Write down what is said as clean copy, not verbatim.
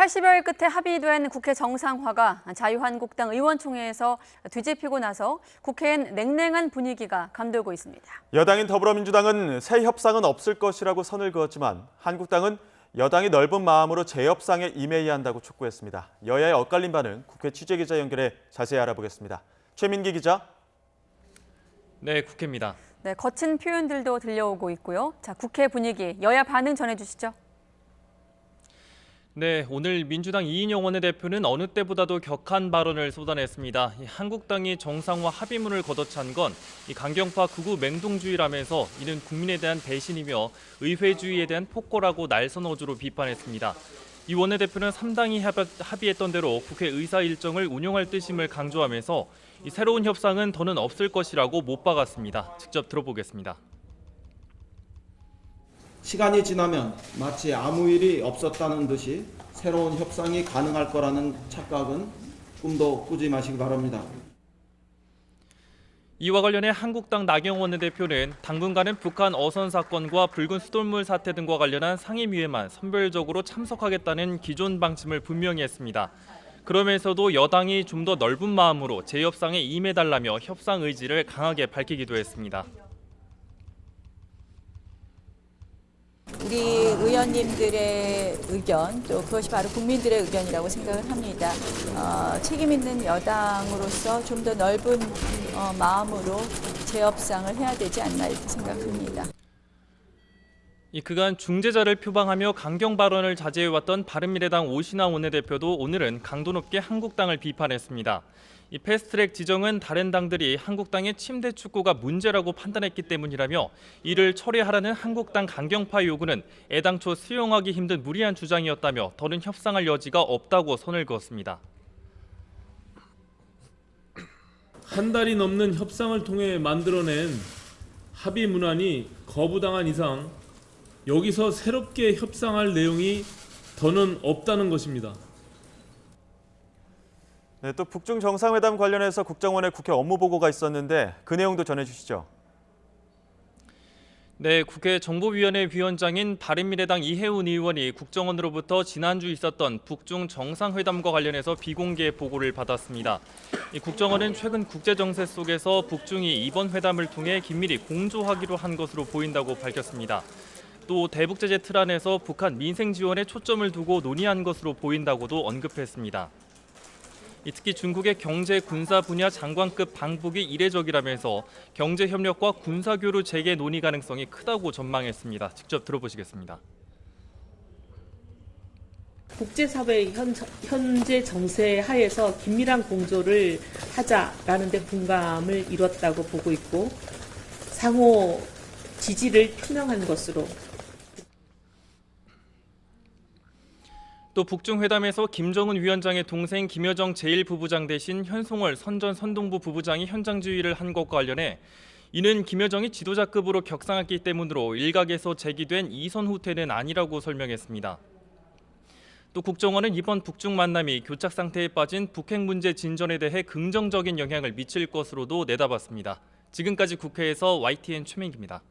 80여일 끝에 합의된 국회 정상화가 자유한국당 의원총회에서 뒤집히고 나서 국회엔 냉랭한 분위기가 감돌고 있습니다. 여당인 더불어민주당은 새 협상은 없을 것이라고 선을 그었지만 한국당은 여당이 넓은 마음으로 재협상에 임해야 한다고 촉구했습니다. 여야의 엇갈린 반응 국회 취재기자 연결해 자세히 알아보겠습니다. 최민기 기자. 네, 국회입니다. 네, 거친 표현들도 들려오고 있고요. 자, 국회 분위기, 여야 반응 전해주시죠. 네, 오늘 민주당 이인영 원내대표는 어느 때보다도 격한 발언을 쏟아냈습니다. 한국당이 정상화 합의문을 걷어찬 건 강경파 극우 맹동주의라면서 이는 국민에 대한 배신이며 의회주의에 대한 폭거라고 날선 어조로 비판했습니다. 이 원내대표는 3당이 합의했던 대로 국회 의사 일정을 운영할 뜻임을 강조하면서 이 새로운 협상은 더는 없을 것이라고 못 박았습니다. 직접 들어보겠습니다. 시간이 지나면 마치 아무 일이 없었다는 듯이 새로운 협상이 가능할 거라는 착각은 꿈도 꾸지 마시기 바랍니다. 이와 관련해 한국당 나경원 원내대표는 당분간은 북한 어선 사건과 붉은 수돗물 사태 등과 관련한 상임위에만 선별적으로 참석하겠다는 기존 방침을 분명히 했습니다. 그러면서도 여당이 좀 더 넓은 마음으로 재협상에 임해달라며 협상 의지를 강하게 밝히기도 했습니다. 우리 의원님들의 의견, 또 그것이 바로 국민들의 의견이라고 생각을 합니다. 책임 있는 여당으로서 좀 더 넓은 마음으로 재협상을 해야 되지 않나 이렇게 생각합니다. 그간 중재자를 표방하며 강경 발언을 자제해왔던 바른미래당 오신환 원내대표도 오늘은 강도 높게 한국당을 비판했습니다. 이 패스트트랙 지정은 다른 당들이 한국당의 침대 축구가 문제라고 판단했기 때문이라며 이를 처리하라는 한국당 강경파 요구는 애당초 수용하기 힘든 무리한 주장이었다며 더는 협상할 여지가 없다고 선을 그었습니다. 한 달이 넘는 협상을 통해 만들어낸 합의 문안이 거부당한 이상 여기서 새롭게 협상할 내용이 더는 없다는 것입니다. 네, 또 북중 정상회담 관련해서 국정원의 국회 업무보고가 있었는데 그 내용도 전해주시죠. 네, 국회 정보위원회 위원장인 바른미래당 이해운 의원이 국정원으로부터 지난주 있었던 북중 정상회담과 관련해서 비공개 보고를 받았습니다. 국정원은 최근 국제정세 속에서 북중이 이번 회담을 통해 긴밀히 공조하기로 한 것으로 보인다고 밝혔습니다. 또 대북제재 틀 안에서 북한 민생 지원에 초점을 두고 논의한 것으로 보인다고도 언급했습니다. 특히 중국의 경제 군사 분야 장관급 방북이 이례적이라면서 경제 협력과 군사 교류 재개 논의 가능성이 크다고 전망했습니다. 직접 들어보시겠습니다. 국제사회의 현재 정세 하에서 긴밀한 공조를 하자라는 데 공감을 이뤘다고 보고 있고 상호 지지를 표명한 것으로. 또 북중 회담에서 김정은 위원장의 동생 김여정 제1부부장 대신 현송월 선전선동부 부부장이 현장 지휘를 한 것과 관련해 이는 김여정이 지도자급으로 격상했기 때문으로 일각에서 제기된 이선 후퇴는 아니라고 설명했습니다. 또 국정원은 이번 북중 만남이 교착 상태에 빠진 북핵 문제 진전에 대해 긍정적인 영향을 미칠 것으로도 내다봤습니다. 지금까지 국회에서 YTN 최민기입니다.